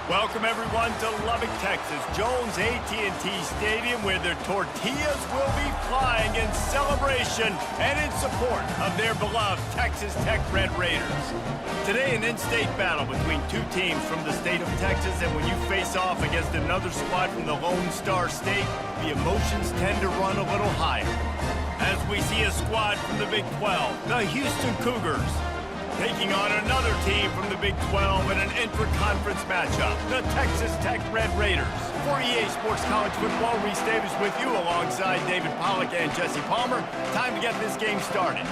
Welcome everyone to Lubbock, Texas, Jones AT&T Stadium, where their tortillas will be flying in celebration and in support of their beloved Texas Tech Red Raiders. Today, an in-state battle between two teams from the state of Texas, and when you face off against another squad from the Lone Star State, the emotions tend to run a little higher. As we see a squad from the Big 12, the Houston Cougars, taking on another team from the Big 12 in an intra-conference matchup, the Texas Tech Red Raiders. For EA Sports College Football, Reese Davis with you alongside David Pollack and Jesse Palmer. Time to get this game started.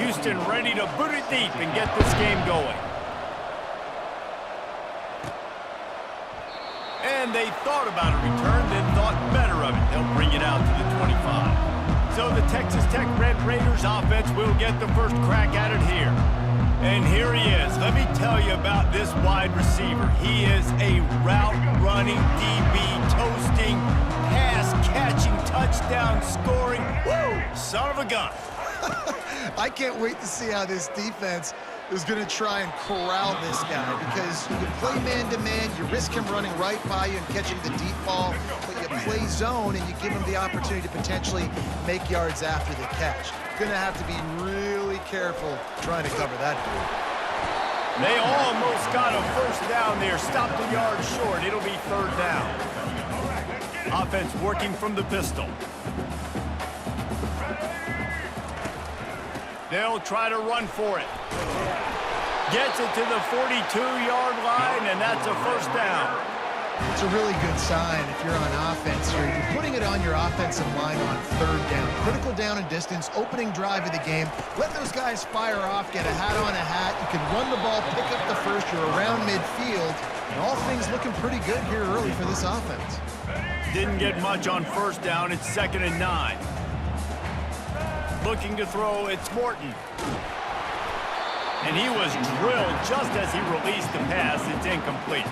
Houston ready to boot it deep and get this game going. And they thought about a return, then thought better of it. They'll bring it out to the 25. So the Texas Tech Red Raiders offense will get the first crack at it here. And here he is. Let me tell you about this wide receiver. He is a route-running DB, toasting, pass-catching, touchdown-scoring, woo, son of a gun. I can't wait to see how this defense is going to try and corral this guy, because you play man-to-man, you risk him running right by you and catching the deep ball, but you play zone and you give him the opportunity to potentially make yards after the catch. Going to have to be really careful trying to cover that dude. They almost got a first down there. Stopped a yard short. It'll be third down. Offense working from the pistol. They'll try to run for it. Gets it to the 42-yard line, and that's a first down. It's a really good sign if you're on offense here. You're putting it on your offensive line on third down. Critical down and distance, opening drive of the game. Let those guys fire off, get a hat on a hat. You can run the ball, pick up the first. You're around midfield. And all things looking pretty good here early for this offense. Didn't get much on first down. It's 2nd and 9. Looking to throw, it's Morton. And he was drilled just as he released the pass. It's incomplete.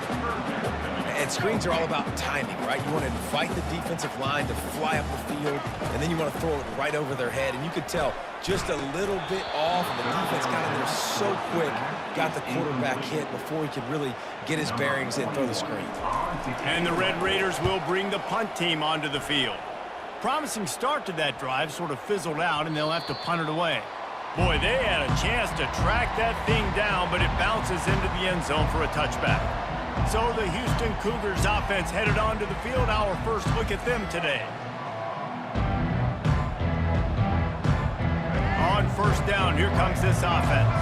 And screens are all about timing, right? You want to invite the defensive line to fly up the field, and then you want to throw it right over their head. And you could tell just a little bit off, and the defense got in there so quick, got the quarterback hit before he could really get his bearings and throw the screen. And the Red Raiders will bring the punt team onto the field. Promising start to that drive, sort of fizzled out, and they'll have to punt it away. Boy, they had a chance to track that thing down, but it bounces into the end zone for a touchback. So the Houston Cougars offense headed onto the field. Our first look at them today. On first down, here comes this offense.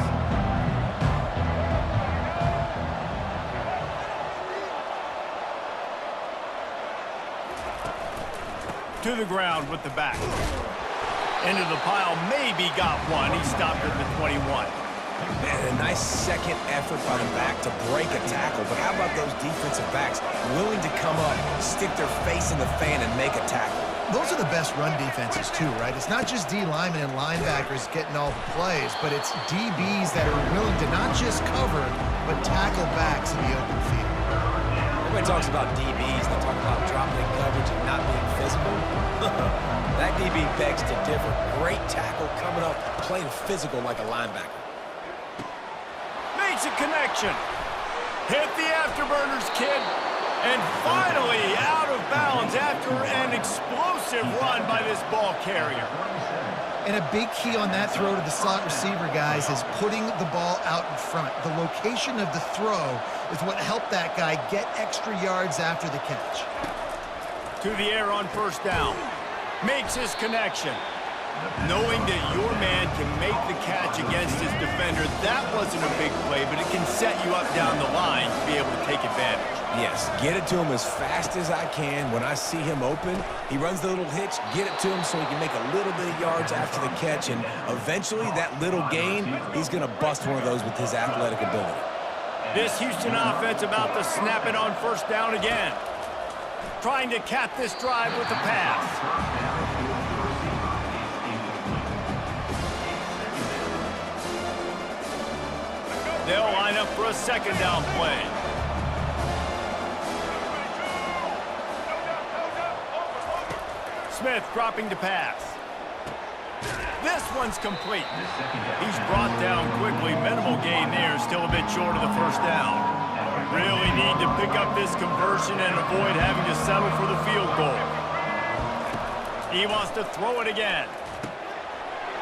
To the ground with the back. Into the pile, maybe got one. He stopped at the 21. Man, a nice second effort by the back to break a tackle. But how about those defensive backs willing to come up, stick their face in the fan, and make a tackle? Those are the best run defenses, too, right? It's not just D linemen and linebackers getting all the plays, but it's DBs that are willing to not just cover, but tackle backs in the open field. Everybody talks about DBs. They talk about dropping in coverage and not being physical. That DB begs to differ. Great tackle coming up, playing physical like a linebacker. Makes a connection. Hit the afterburners, kid. And finally out of bounds after an explosive run by this ball carrier. And a big key on that throw to the slot receiver, guys, is putting the ball out in front. The location of the throw is what helped that guy get extra yards after the catch. To the air on first down. Makes his connection. Knowing that your man can make the catch against his defender, that wasn't a big play, but it can set you up down the line to be able to take advantage. Yes, get it to him as fast as I can. When I see him open, he runs the little hitch, get it to him so he can make a little bit of yards after the catch, and eventually that little gain, he's going to bust one of those with his athletic ability. This Houston offense about to snap it on first down again. Trying to cap this drive with a pass. They'll line up for a second down play. Smith dropping to pass. This one's complete. He's brought down quickly. Minimal gain there. Still a bit short of the first down. Really need to pick up this conversion and avoid having to settle for the field goal. He wants to throw it again.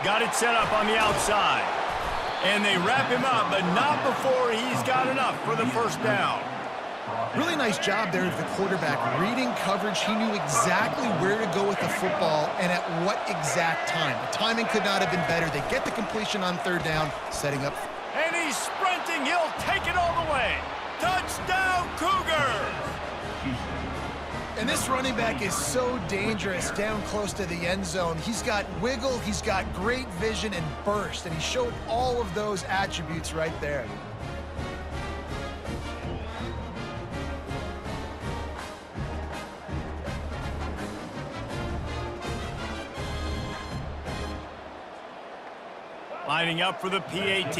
Got it set up on the outside. And they wrap him up, but not before he's got enough for the first down. Really nice job there of the quarterback. Reading coverage, he knew exactly where to go with the football and at what exact time. The timing could not have been better. They get the completion on third down, setting up. And he's sprinting. He'll take it all the way. Touchdown, Cougars! And this running back is so dangerous down close to the end zone. He's got wiggle, he's got great vision and burst, and he showed all of those attributes right there. Lining up for the PAT.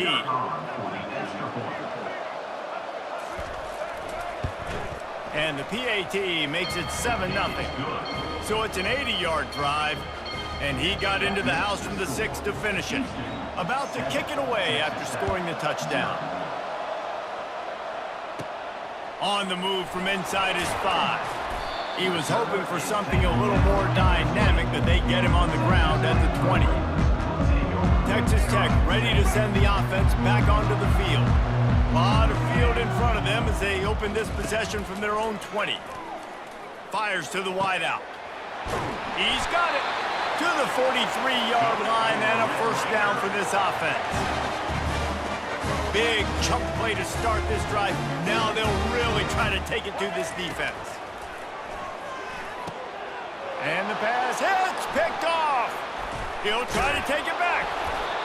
And the PAT makes it 7-0. So it's an 80-yard drive, and he got into the house from the 6 to finish it. About to kick it away after scoring the touchdown. On the move from inside his 5. He was hoping for something a little more dynamic, but they get him on the ground at the 20. Texas Tech ready to send the offense back onto the field. A lot of field in front of them as they open this possession from their own 20. Fires to the wideout. He's got it to the 43-yard line and a first down for this offense. Big chunk play to start this drive. Now they'll really try to take it to this defense. And the pass hits, picked off. He'll try to take it back.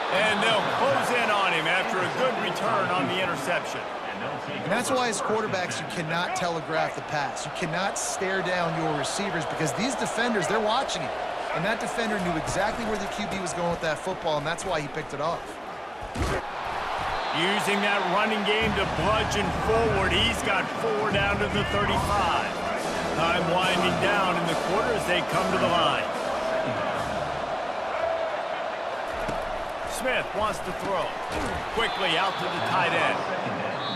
And they'll close in on him after a good return on the interception. And that's why as quarterbacks, you cannot telegraph the pass. You cannot stare down your receivers because these defenders, they're watching him. And that defender knew exactly where the QB was going with that football, and that's why he picked it off. Using that running game to bludgeon forward, he's got 4 down to the 35. Time winding down in the quarter as they come to the line. Smith wants to throw. Quickly out to the tight end.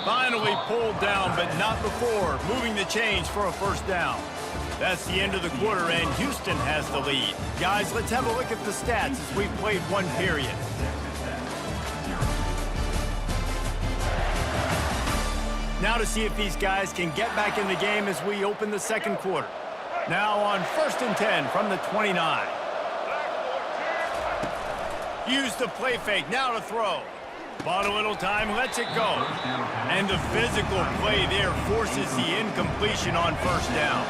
Finally pulled down, but not before moving the chains for a first down. That's the end of the quarter, and Houston has the lead. Guys, let's have a look at the stats as we've played one period. Now to see if these guys can get back in the game as we open the second quarter. Now on 1st and 10 from the 29. Use the play fake, now to throw. Bought a little time, lets it go. And the physical play there forces the incompletion on first down.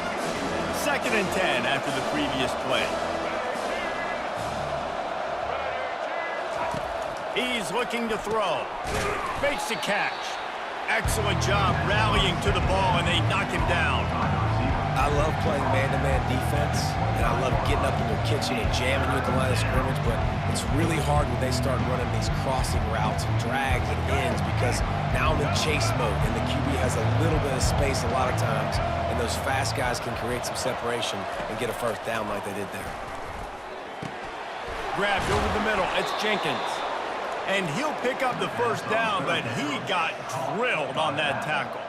2nd and 10 after the previous play. He's looking to throw. Makes the catch. Excellent job rallying to the ball, and they knock him down. I love playing man-to-man defense, and I love getting up in their kitchen and jamming you at the line of scrimmage, but it's really hard when they start running these crossing routes and drags and ends because now I'm in chase mode, and the QB has a little bit of space a lot of times, and those fast guys can create some separation and get a first down like they did there. Grabbed over the middle. It's Jenkins. And he'll pick up the first down, but he got drilled on that tackle.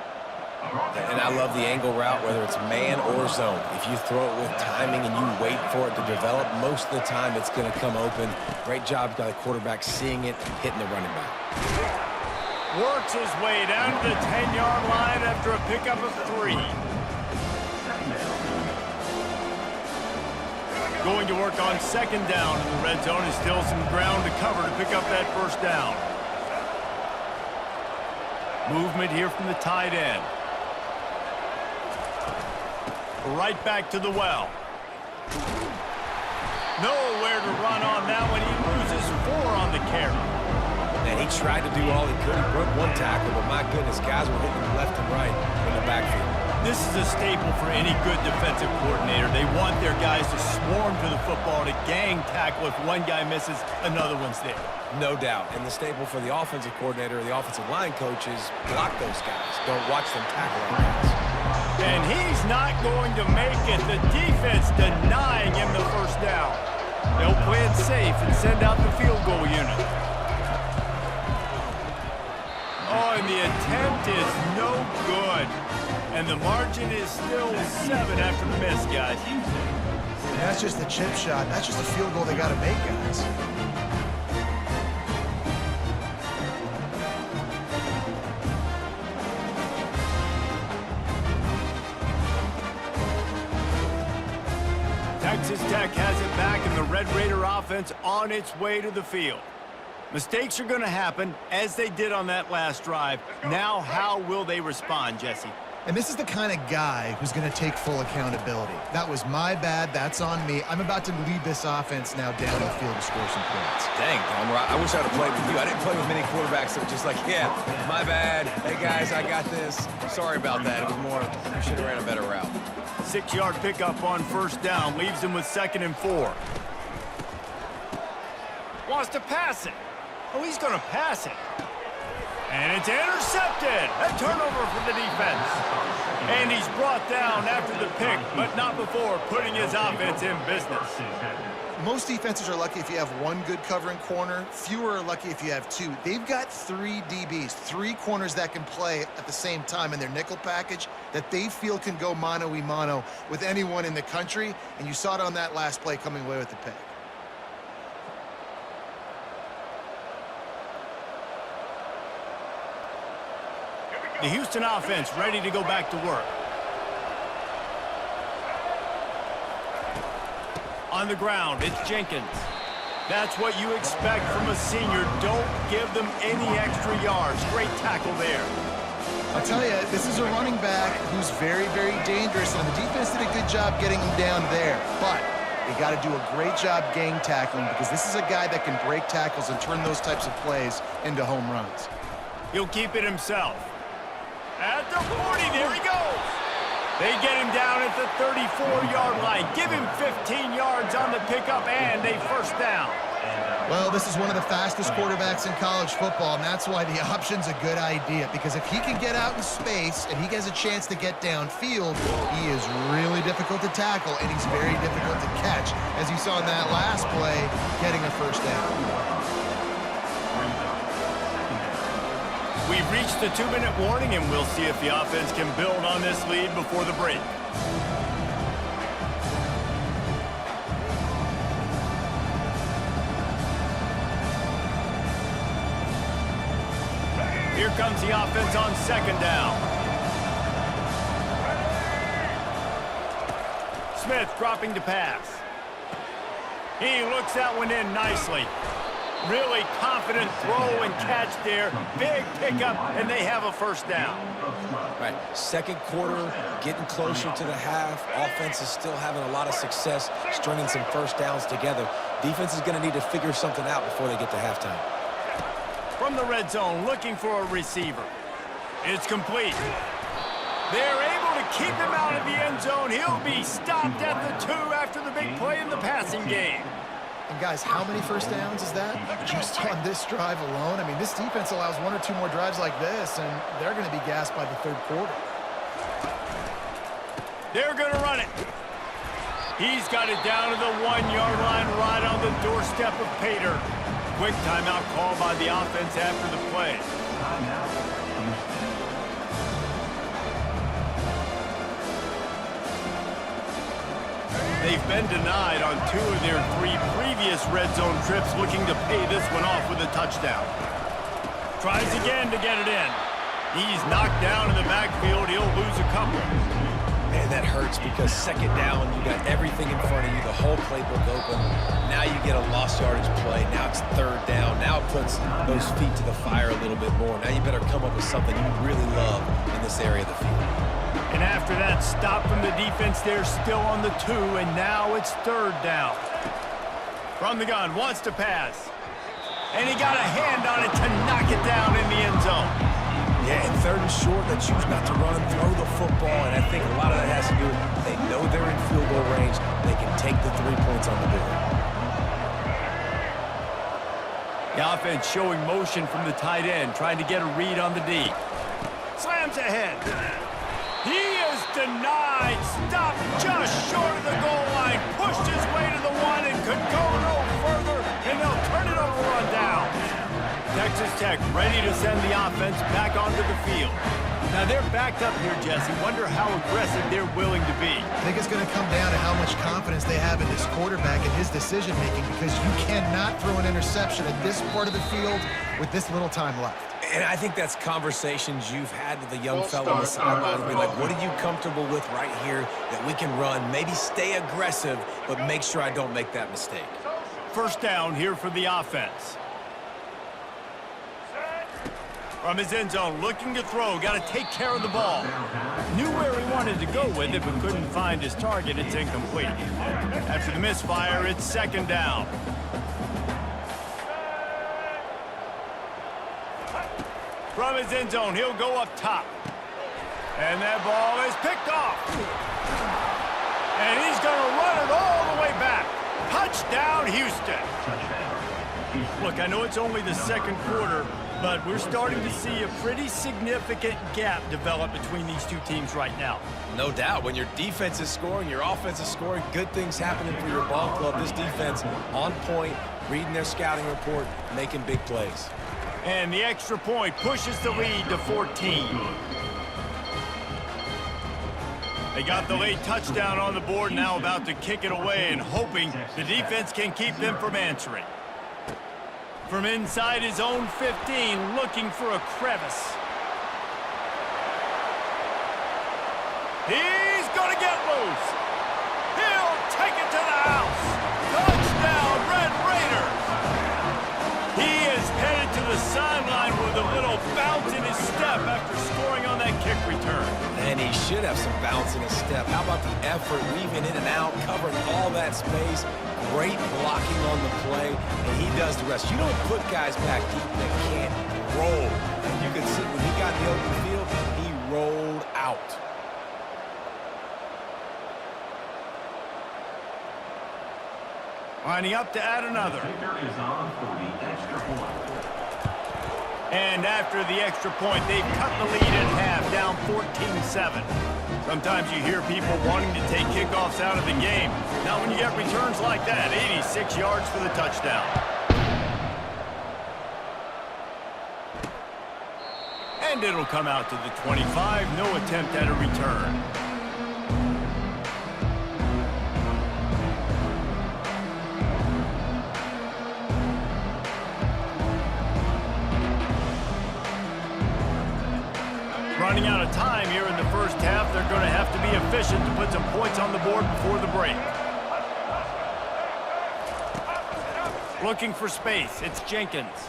And I love the angle route, whether it's man or zone. If you throw it with timing and you wait for it to develop, most of the time it's going to come open. Great job by the quarterback seeing it, hitting the running back. Works his way down to the 10-yard line after a pickup of 3. Going to work on 2nd down in the red zone. Is still some ground to cover to pick up that first down. Movement here from the tight end. Right back to the well. Nowhere to run on that one. He loses 4 on the carry. And he tried to do all he could. He broke one tackle, but my goodness, guys were hitting him left and right in the backfield. This is a staple for any good defensive coordinator. They want their guys to swarm to the football, to gang tackle. If one guy misses, another one's there. No doubt. And the staple for the offensive coordinator or the offensive line coach is block those guys. Don't watch them tackle our guys. And he's not going to make it. The defense denying him the first down. They'll play it safe and send out the field goal unit. Oh, Oh, and the attempt is no good. And the margin is still 7 after the miss, guys. And that's just the chip shot. That's just a field goal they got to make, guys. Texas Tech has it back, and the Red Raider offense on its way to the field. Mistakes are going to happen, as they did on that last drive. Now, how will they respond, Jesse? And this is the kind of guy who's going to take full accountability. That was my bad. That's on me. I'm about to lead this offense now down the field to score some points. Dang, Palmer, I wish I would have played with you. I didn't play with many quarterbacks that were just like, yeah, my bad. Hey, guys, I got this. Sorry about that. It was more, you should have ran a better route. 6-yard pickup on first down leaves him with 2nd and 4. Wants to pass it. Oh, he's going to pass it. And it's intercepted. A turnover for the defense. And he's brought down after the pick, but not before putting his offense in business. Most defenses are lucky if you have one good covering corner. Fewer are lucky if you have 2. They've got 3 DBs, 3 corners that can play at the same time in their nickel package that they feel can go mano-a-mano with anyone in the country. And you saw it on that last play coming away with the pick. The Houston offense ready to go back to work. On the ground, it's Jenkins. That's what you expect from a senior. Don't give them any extra yards. Great tackle there. I'll tell you, this is a running back who's very, very dangerous, and the defense did a good job getting him down there. But they got to do a great job gang tackling, because this is a guy that can break tackles and turn those types of plays into home runs. He'll keep it himself. At the 40, there he goes. They get him down at the 34-yard line. Give him 15 yards on the pickup and a first down. Well, this is one of the fastest quarterbacks in college football, and that's why the option's a good idea, because if he can get out in space and he has a chance to get downfield, he is really difficult to tackle, and he's very difficult to catch, as you saw in that last play, getting a first down. We've reached the 2-minute warning, and we'll see if the offense can build on this lead before the break. Here comes the offense on 2nd down. Smith dropping to pass. He looks that one in nicely. Really confident throw and catch there. Big pickup, and they have a first down. Right, 2nd quarter, getting closer to the half. Offense is still having a lot of success stringing some first downs together. Defense is going to need to figure something out before they get to halftime. From the red zone, looking for a receiver. It's complete. They're able to keep him out of the end zone. He'll be stopped at the 2 after the big play in the passing game. And guys, how many first downs is that? Just on this drive alone? I mean, this defense allows 1 or 2 more drives like this, and they're going to be gassed by the 3rd quarter. They're going to run it. He's got it down to the 1-yard line, right on the doorstep of Pater. Quick timeout call by the offense after the play. They've been denied on 2 of their 3 previous red zone trips, looking to pay this one off with a touchdown. Tries again to get it in. He's knocked down in the backfield. He'll lose a couple. Man, that hurts because 2nd down, you got everything in front of you, the whole playbook open. Now you get a lost yardage play. Now it's 3rd down. Now it puts those feet to the fire a little bit more. Now you better come up with something you really love in this area of the field. And after that stop from the defense, they're still on the 2, and now it's 3rd down. From the gun, wants to pass. And he got a hand on it to knock it down in the end zone. Yeah, in 3rd and short, they choose not to run, throw the football, and I think a lot of that has to do with they know they're in field goal range. They can take the 3 points on the board. The offense showing motion from the tight end, trying to get a read on the D. Slams ahead. He is denied. Stopped just short of the goal line. Pushed his way to the 1 and could go no further, and they'll turn it over on down. Texas Tech ready to send the offense back onto the field. Now they're backed up here, Jesse. Wonder how aggressive they're willing to be. I think it's going to come down to how much confidence they have in this quarterback and his decision-making, because you cannot throw an interception at this part of the field with this little time left. And I think that's conversations you've had with the young fellow on the sideline. Be like, what are you comfortable with right here that we can run? Maybe stay aggressive, but make sure I don't make that mistake. First down here for the offense. From his end zone, looking to throw. Got to take care of the ball. Knew where he wanted to go with it, but couldn't find his target. It's incomplete. After the misfire, it's second down. From his end zone, he'll go up top. And that ball is picked off. And he's going to run it all the way back. Touchdown, Houston. Look, I know it's only the second quarter, but we're starting to see a pretty significant gap develop between these two teams right now. No doubt. When your defense is scoring, your offense is scoring, good things happening for your ball club. This defense on point, reading their scouting report, making big plays. And the extra point pushes the lead to 14. They got the late touchdown on the board, now about to kick it away and hoping the defense can keep them from answering. From inside his own 15, looking for a crevice. He's going to get loose. He'll take it to the house. Touchdown, Red Raiders. He is headed to the sideline with a little bounce in his step after scoring on that kick return. And he should have some bounce in his step. How about the effort, weaving in and out, covering all that space. Great blocking on the play, and he does the rest. You don't put guys back deep that can't roll. And you can see when he got in the open field, he rolled out. Lining up to add another. And after the extra point, they've cut the lead in half, down 14-7. Sometimes you hear people wanting to take kickoffs out of the game. Now when you get returns like that, 86 yards for the touchdown. And it'll come out to the 25, no attempt at a return. Running out of time here in the first half. They're going to have to be efficient to put some points on the board before the break. Looking for space. It's Jenkins.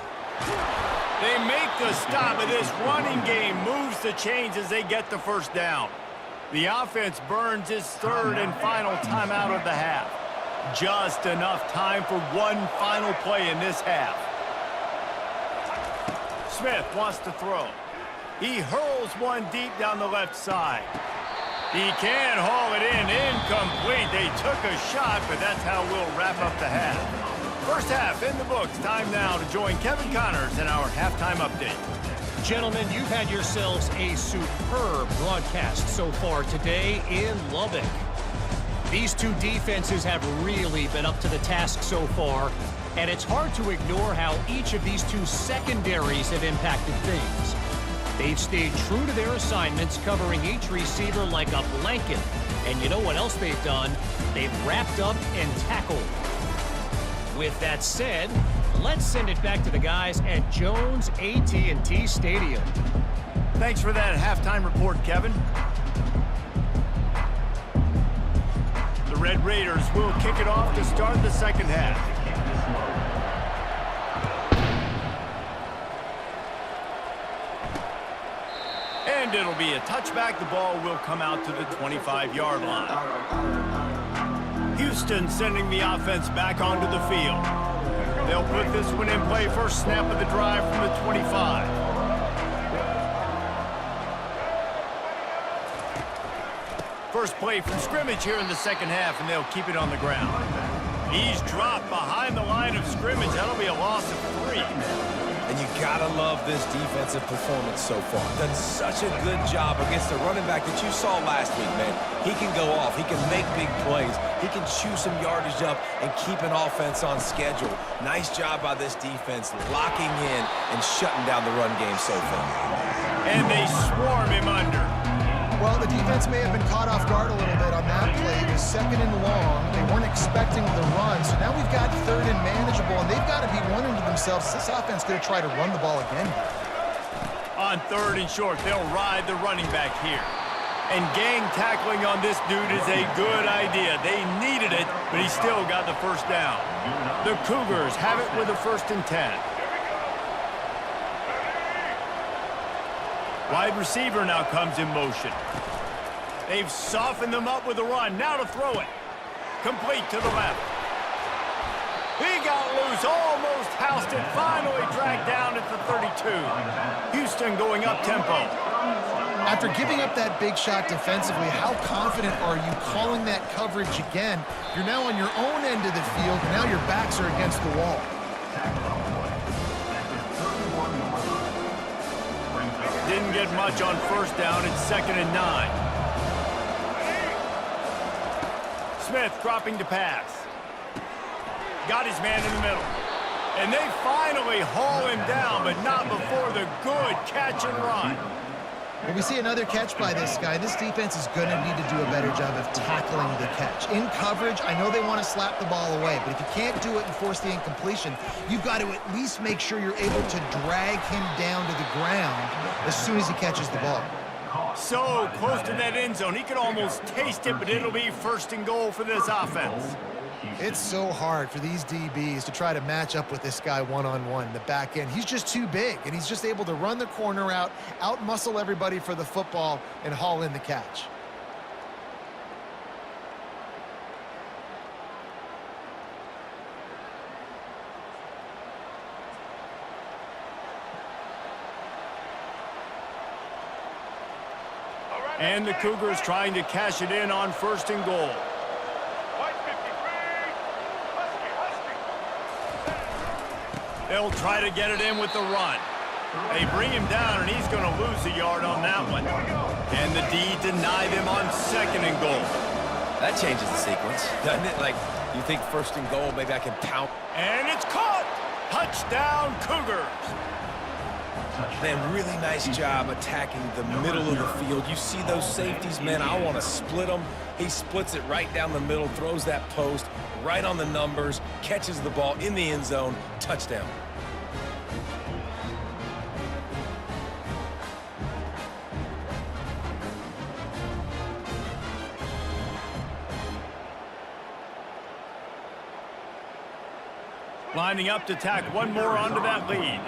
They make the stop, and this running game moves the chains as they get the first down. The offense burns its third and final timeout of the half. Just enough time for one final play in this half. Smith wants to throw. He hurls one deep down the left side. He can haul it in. Incomplete. They took a shot, but that's how we'll wrap up the half. First half in the books. Time now to join Kevin Connors in our halftime update. Gentlemen, you've had yourselves a superb broadcast so far today in Lubbock. These two defenses have really been up to the task so far, and it's hard to ignore how each of these two secondaries have impacted things. They've stayed true to their assignments, covering each receiver like a blanket. And you know what else they've done? They've wrapped up and tackled. With that said, let's send it back to the guys at Jones AT&T Stadium. Thanks for that halftime report, Kevin. The Red Raiders will kick it off to start the second half. And it'll be a touchback. The ball will come out to the 25-yard line. Houston sending the offense back onto the field. They'll put this one in play. First snap of the drive from the 25. First play from scrimmage here in the second half, and they'll keep it on the ground. He's dropped behind the line of scrimmage. That'll be a loss of 3. And you gotta love this defensive performance so far. Done such a good job against the running back that you saw last week, man. He can go off. He can make big plays. He can chew some yardage up and keep an offense on schedule. Nice job by this defense locking in and shutting down the run game so far. And they swarm him under. Well, the defense may have been caught off guard a little bit on that play. It was 2nd and long. They weren't expecting the run. So now we've got 3rd and manageable, and they've got to be wondering to themselves, this offense going to try to run the ball again? On 3rd and short, they'll ride the running back here. And gang tackling on this dude is a good idea. They needed it, but he still got the first down. The Cougars have it with a 1st and 10. Wide receiver now comes in motion. They've softened them up with a run. Now to throw it. Complete to the left. He got loose, almost housed it, finally dragged down at the 32. Houston going up tempo. After giving up that big shot defensively, how confident are you calling that coverage again? You're now on your own end of the field, and now your backs are against the wall. Didn't get much on 1st down. It's 2nd and 9. Smith dropping to pass. Got his man in the middle. And they finally haul him down, but not before the good catch and run. Well, we see another catch by this guy. This defense is going to need to do a better job of tackling the catch. In coverage, I know they want to slap the ball away, but if you can't do it and force the incompletion, you've got to at least make sure you're able to drag him down to the ground as soon as he catches the ball. So close to that end zone, he could almost taste it, but it'll be 1st and goal for this offense. It's so hard for these DBs to try to match up with this guy one-on-one in the back end. He's just too big, and he's just able to run the corner out-muscle everybody for the football, and haul in the catch. And the Cougars trying to cash it in on 1st and goal. They'll try to get it in with the run. They bring him down, and he's going to lose a yard on that one. And the D deny them on 2nd and goal. That changes the sequence, doesn't it? Like, you think 1st and goal, maybe I can pound. And it's caught! Touchdown, Cougars! Man, really nice job attacking the middle of the field. You see those safeties, man, I want to split them. He splits it right down the middle, throws that post right on the numbers, catches the ball in the end zone, touchdown. Lining up to tack one more onto that lead.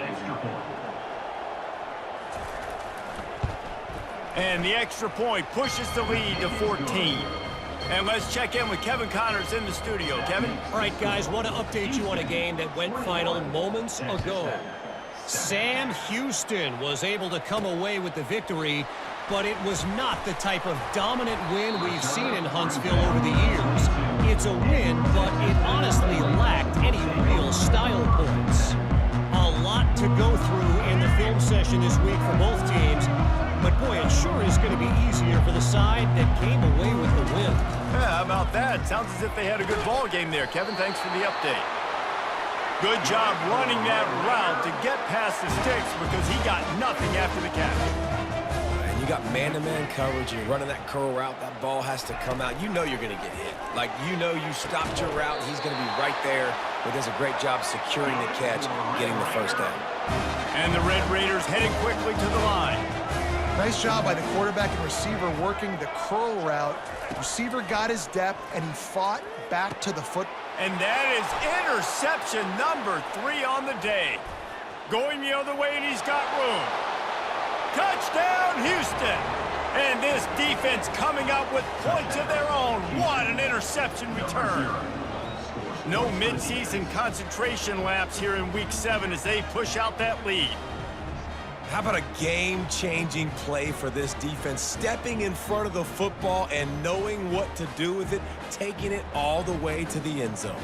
And the extra point pushes the lead to 14. And let's check in with Kevin Connors in the studio. Kevin? All right, guys, want to update you on a game that went final moments ago. Sam Houston was able to come away with the victory, but it was not the type of dominant win we've seen in Huntsville over the years. It's a win, but it honestly lacked any real style points. A lot to go through in the film session this week for both teams, but boy, it sure is going to be easier for the side that came away with the win. Yeah, how about that? Sounds as if they had a good ball game there. Kevin, thanks for the update. Good job running that route to get past the sticks because he got nothing after the catch. And you got man-to-man coverage, you're running that curl route, that ball has to come out. You know you're going to get hit. Like, you know you stopped your route, he's going to be right there. He does a great job securing the catch, getting the first down. And the Red Raiders heading quickly to the line. Nice job by the quarterback and receiver working the curl route. Receiver got his depth, and he fought back to the foot. And that is interception number 3 on the day. Going the other way, and he's got room. Touchdown, Houston! And this defense coming up with points of their own. What an interception return. No midseason concentration laps here in Week 7 as they push out that lead. How about a game-changing play for this defense? Stepping in front of the football and knowing what to do with it, taking it all the way to the end zone.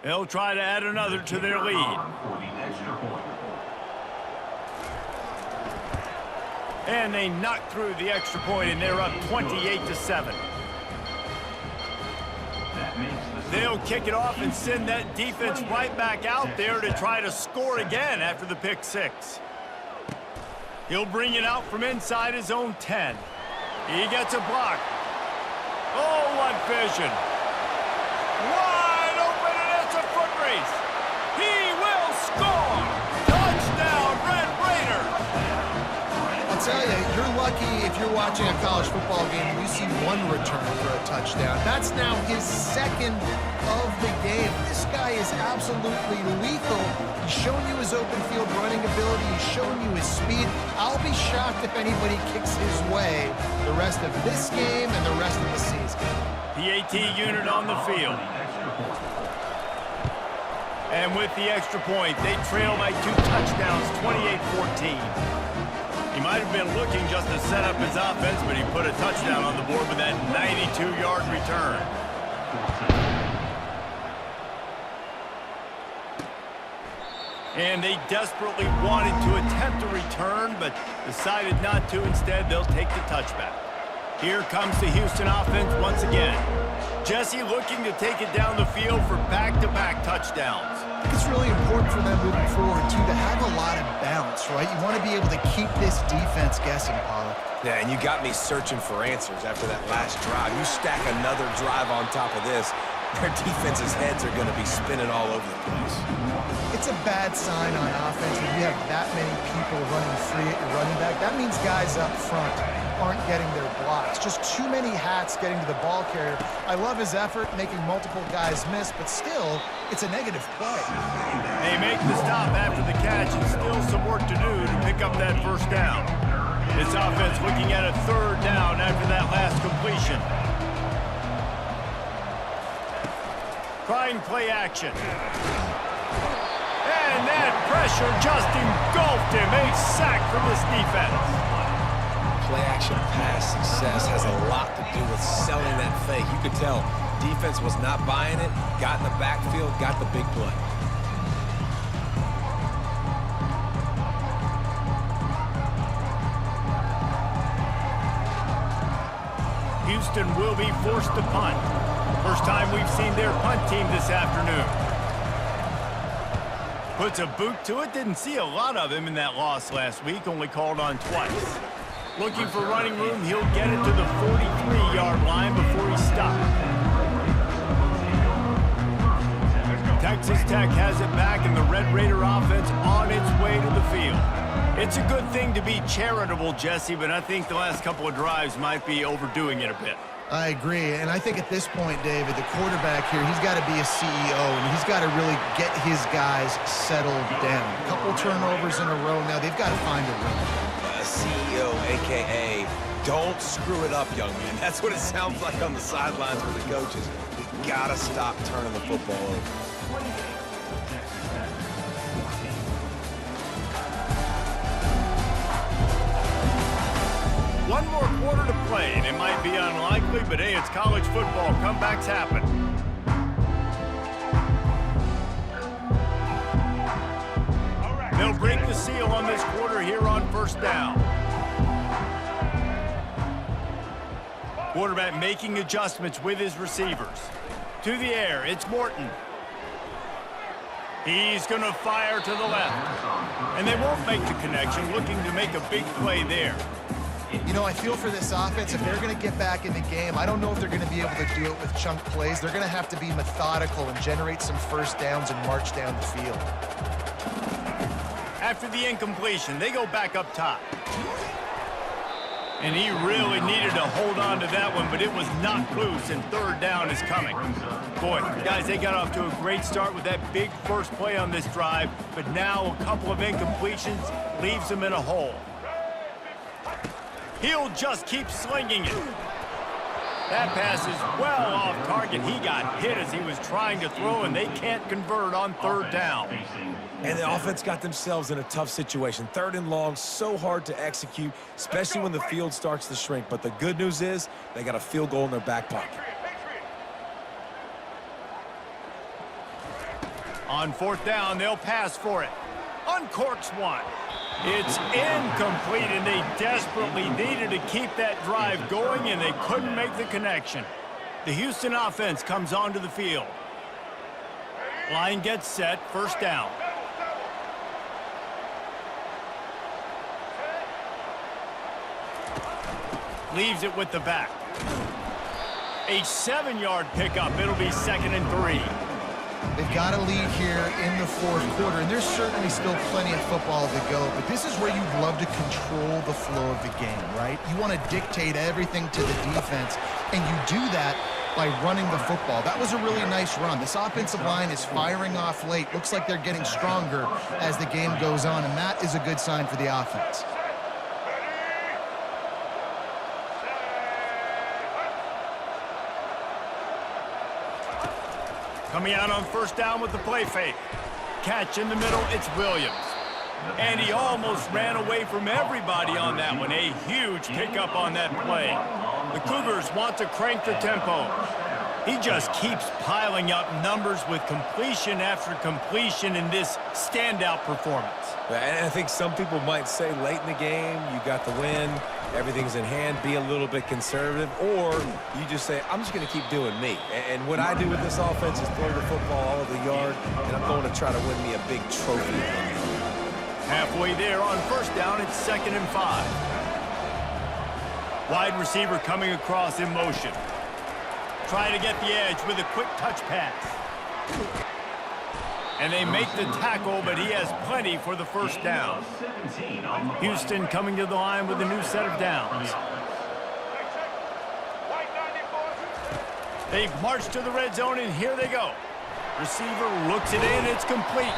They'll try to add another to their lead. And they knock through the extra point, and they're up 28-7. They'll kick it off and send that defense right back out there to try to score again after the pick six. He'll bring it out from inside his own 10. He gets a block. Oh, what vision. Wide open, and it's a foot race. He will score. Touchdown, Red Raiders. I'll tell you, you're lucky if you're watching a college football game and you see one return for a touchdown. That's now his second of the game. This guy is absolutely lethal. He's showing you his open field running ability. He's showing you his speed. I'll be shocked if anybody kicks his way the rest of this game and the rest of the season. PAT unit on the field. And with the extra point, they trail by 2 touchdowns, 28-14. He might have been looking just to set up his offense, but he put a touchdown on the board with that 92-yard return. And they desperately wanted to attempt a return, but decided not to. Instead, they'll take the touchback. Here comes the Houston offense once again. Jesse looking to take it down the field for back-to-back touchdowns. I think it's really important for them moving forward, too, to have a lot of balance, right? You want to be able to keep this defense guessing, Pollard. Yeah, and you got me searching for answers after that last drive. You stack another drive on top of this, their defense's heads are going to be spinning all over the place. It's a bad sign on offense when you have that many people running free at your running back. That means guys up front aren't getting their blocks. Just too many hats getting to the ball carrier. I love his effort, making multiple guys miss, but still, it's a negative play. They make the stop after the catch, and still some work to do to pick up that first down. This offense looking at a third down after that last completion. Trying play action. And that pressure just engulfed him. A sack from this defense. Play action pass success has a lot to do with selling that fake. You could tell defense was not buying it, got in the backfield, got the big play. Houston will be forced to punt. First time we've seen their punt team this afternoon. Puts a boot to it. Didn't see a lot of him in that loss last week. Only called on twice. Looking for running room. He'll get it to the 43-yard line before he stopped. Texas Tech has it back, and the Red Raider offense on its way to the field. It's a good thing to be charitable, Jesse, but I think the last couple of drives might be overdoing it a bit. I agree, and I think at this point, David, the quarterback here, he's got to be a CEO, and he's got to really get his guys settled down. A couple turnovers in a row now. They've got to find a rhythm. A CEO, a.k.a. don't screw it up, young man. That's what it sounds like on the sidelines for the coaches. We got to stop turning the football over. One more quarter to play, and it might be unlikely, but hey, it's college football. Comebacks happen. They'll break the seal on this quarter here on first down. Quarterback making adjustments with his receivers. To the air, it's Morton. He's going to fire to the left. And they won't make the connection, looking to make a big play there. You know, I feel for this offense, if they're going to get back in the game, I don't know if they're going to be able to do it with chunk plays. They're going to have to be methodical and generate some first downs and march down the field. After the incompletion, they go back up top. And he really needed to hold on to that one, but it was knocked loose, and third down is coming. Boy, guys, they got off to a great start with that big first play on this drive, but now a couple of incompletions leaves them in a hole. He'll just keep slinging it. That pass is well off target. He got hit as he was trying to throw, and they can't convert on third down. And the offense got themselves in a tough situation. Third and long, so hard to execute, especially when the field starts to shrink. But the good news is they got a field goal in their back pocket. On fourth down, they'll pass for it. Uncorks one. It's incomplete, and they desperately needed to keep that drive going, and they couldn't make the connection. The Houston offense comes onto the field. Line gets set, first down. Leaves it with the back. A 7-yard pickup. It'll be 2nd and 3. They've got a lead here in the fourth quarter, and there's certainly still plenty of football to go, but this is where you'd love to control the flow of the game, right? You want to dictate everything to the defense, and you do that by running the football. That was a really nice run. This offensive line is firing off late. Looks like they're getting stronger as the game goes on, and that is a good sign for the offense. Coming out on first down with the play fake. Catch in the middle, it's Williams. And he almost ran away from everybody on that one. A huge pickup on that play. The Cougars want to crank the tempo. He just keeps piling up numbers with completion after completion in this standout performance. And I think some people might say late in the game, you got the win, everything's in hand, be a little bit conservative, or you just say, I'm just going to keep doing me. And what I do with this offense is throw the football all over the yard, and I'm going to try to win me a big trophy. Halfway there on first down, it's 2nd and 5. Wide receiver coming across in motion. Trying to get the edge with a quick touch pass. And they make the tackle, but he has plenty for the first down. Houston coming to the line with a new set of downs. They've marched to the red zone, and here they go. Receiver looks it in, it's complete.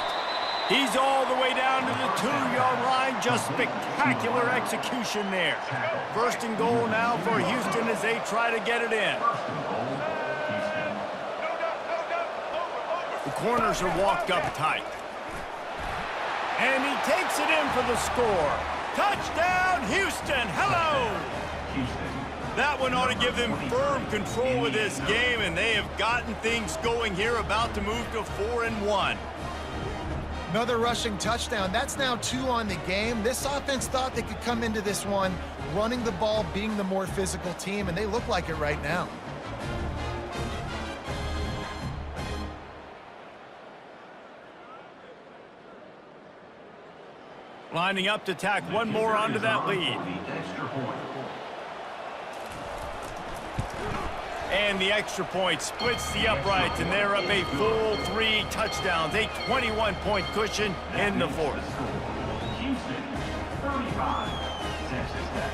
He's all the way down to the 2-yard line. Just spectacular execution there. First and goal now for Houston as they try to get it in. The corners are walked up tight. And he takes it in for the score. Touchdown, Houston. Hello. That one ought to give them firm control of this game, and they have gotten things going here, about to move to 4-1. Another rushing touchdown. That's now 2 on the game. This offense thought they could come into this one running the ball, being the more physical team, and they look like it right now. Lining up to tack one more onto that lead. And the extra point splits the uprights, and they're up a full 3 touchdowns, a 21-point cushion in the fourth. Houston, 35, Texas Tech,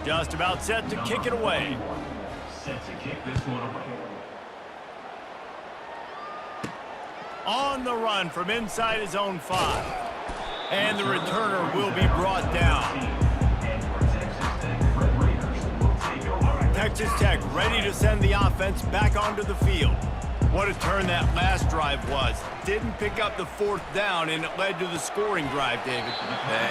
14. Just about set to kick it away. Set to kick this one away. On the run from inside his own 5. And the returner will be brought down. Texas Tech ready to send the offense back onto the field. What a turn that last drive was. Didn't pick up the 4th down, and it led to the scoring drive, David.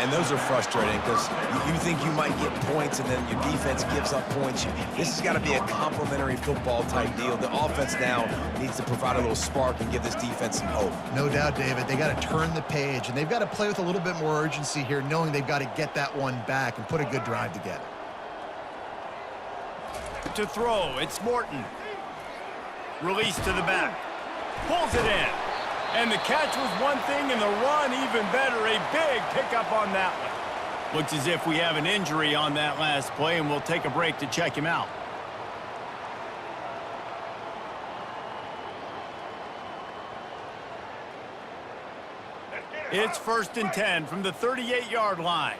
And those are frustrating because you think you might get points and then your defense gives up points. This has got to be a complementary football type deal. The offense now needs to provide a little spark and give this defense some hope. No doubt, David. They got to turn the page, and they've got to play with a little bit more urgency here, knowing they've got to get that one back and put a good drive together. To throw, it's Morton. Release to the back. Pulls it in. And the catch was one thing, and the run even better. A big pickup on that one. Looks as if we have an injury on that last play, and we'll take a break to check him out. It's 1st and 10 from the 38-yard line.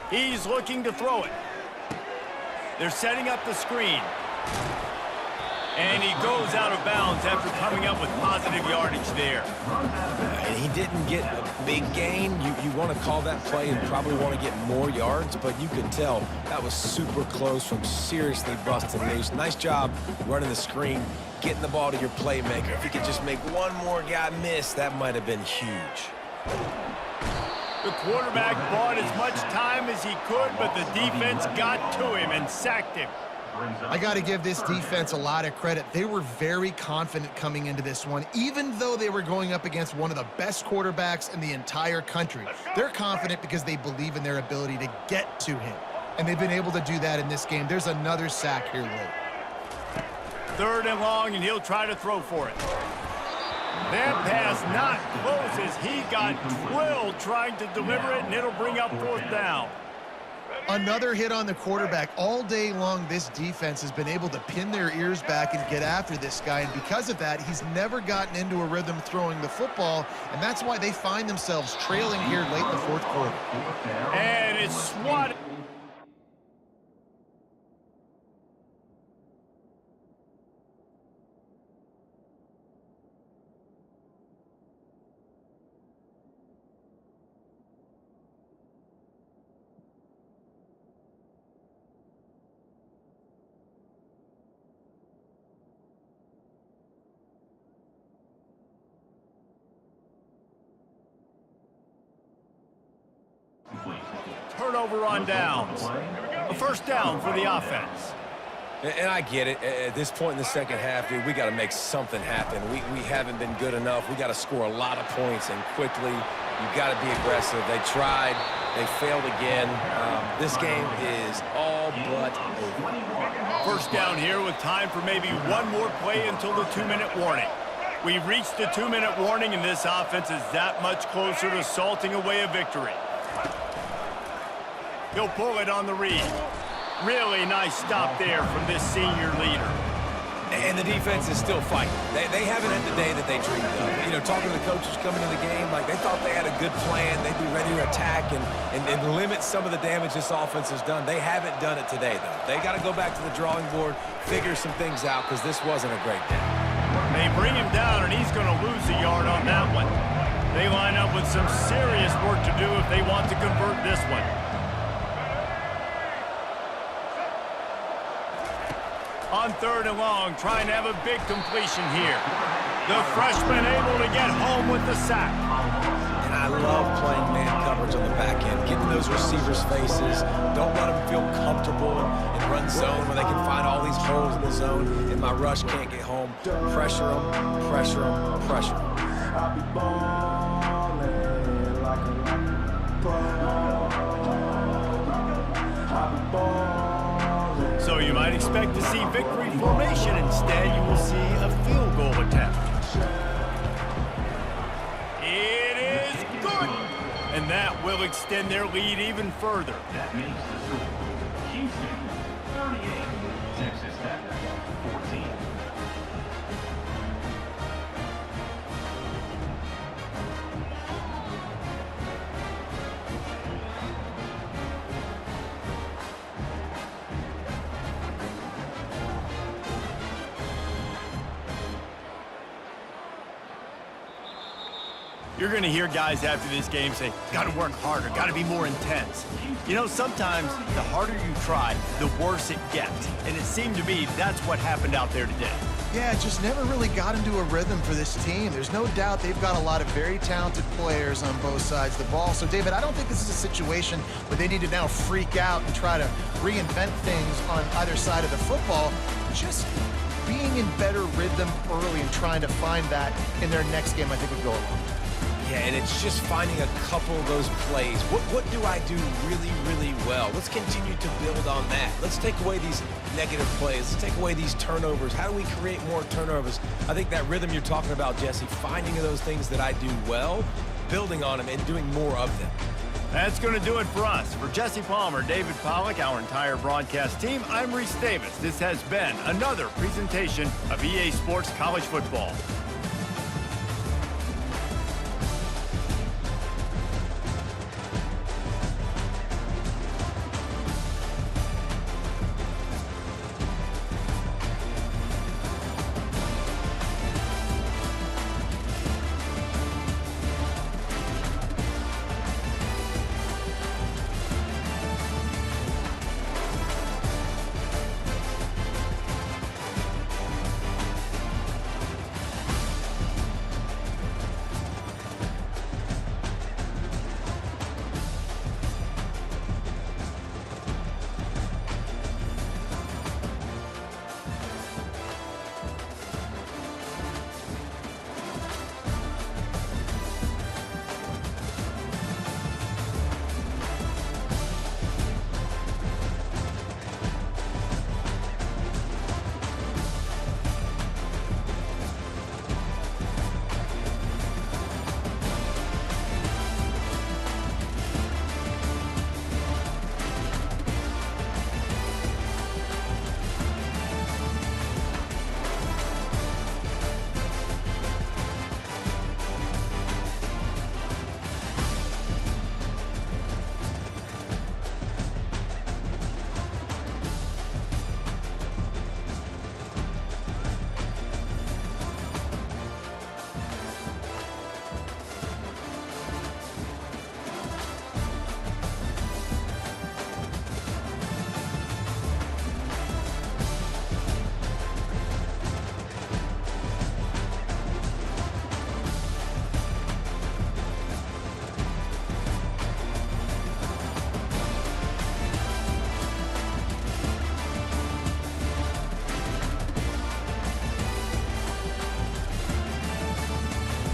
He's looking to throw it. They're setting up the screen. And he goes out of bounds after coming up with positive yardage there. And he didn't get a big gain. You want to call that play and probably want to get more yards, but you could tell that was super close from seriously busting loose. Nice job running the screen, getting the ball to your playmaker. If you could just make one more guy miss, that might have been huge. The quarterback bought as much time as he could, but the defense got to him and sacked him. brings up... I got to give this defense a lot of credit. They were very confident coming into this one, even though they were going up against one of the best quarterbacks in the entire country. They're confident because they believe in their ability to get to him, and they've been able to do that in this game. There's another sack here late. 3rd and long, and he'll try to throw for it. That pass not close as he got drilled trying to deliver it, and it'll bring up 4th down. Another hit on the quarterback. All day long, this defense has been able to pin their ears back and get after this guy, and because of that, he's never gotten into a rhythm throwing the football, and that's why they find themselves trailing here late in the 4th quarter. And it's swatted. Turnover on downs. A 1st down for the offense. And I get it. At this point in the second half, dude, we got to make something happen. We haven't been good enough. We got to score a lot of points and quickly. You got to be aggressive. They tried. They failed again. This game is all but over. 1st down here with time for maybe one more play until the 2-minute warning. We've reached the 2-minute warning, and this offense is that much closer to salting away a victory. He'll pull it on the read. Really nice stop there from this senior leader. And the defense is still fighting. They haven't had the day that they dreamed of. You know, talking to the coaches coming into the game, like they thought they had a good plan. They'd be ready to attack and limit some of the damage this offense has done. They haven't done it today, though. They got to go back to the drawing board, figure some things out, because this wasn't a great day. They bring him down, and he's going to lose a yard on that one. They line up with some serious work to do if they want to convert this one. On 3rd and long, trying to have a big completion here. The freshman able to get home with the sack. And I love playing man coverage on the back end, getting those receivers' faces. Don't let them feel comfortable in run zone where they can find all these holes in the zone, and my rush can't get home. Pressure them, pressure them, pressure them. So you might expect to see victory formation. Instead, you will see a field goal attempt. It is good! And that will extend their lead even further. That makes the score. Houston, 38. Texas Tech, 14. You're going to hear guys after this game say, got to work harder, got to be more intense. You know, sometimes the harder you try, the worse it gets. And it seemed to me that's what happened out there today. Yeah, it just never really got into a rhythm for this team. There's no doubt they've got a lot of very talented players on both sides of the ball. So, David, I don't think this is a situation where they need to now freak out and try to reinvent things on either side of the football. Just being in better rhythm early and trying to find that in their next game, I think would go a long way. Yeah, and it's just finding a couple of those plays. What do I do really, really well? Let's continue to build on that. Let's take away these negative plays. Let's take away these turnovers. How do we create more turnovers? I think that rhythm you're talking about, Jesse, finding those things that I do well, building on them, and doing more of them. That's going to do it for us. For Jesse Palmer, David Pollack, our entire broadcast team, I'm Reese Davis. This has been another presentation of EA Sports College Football.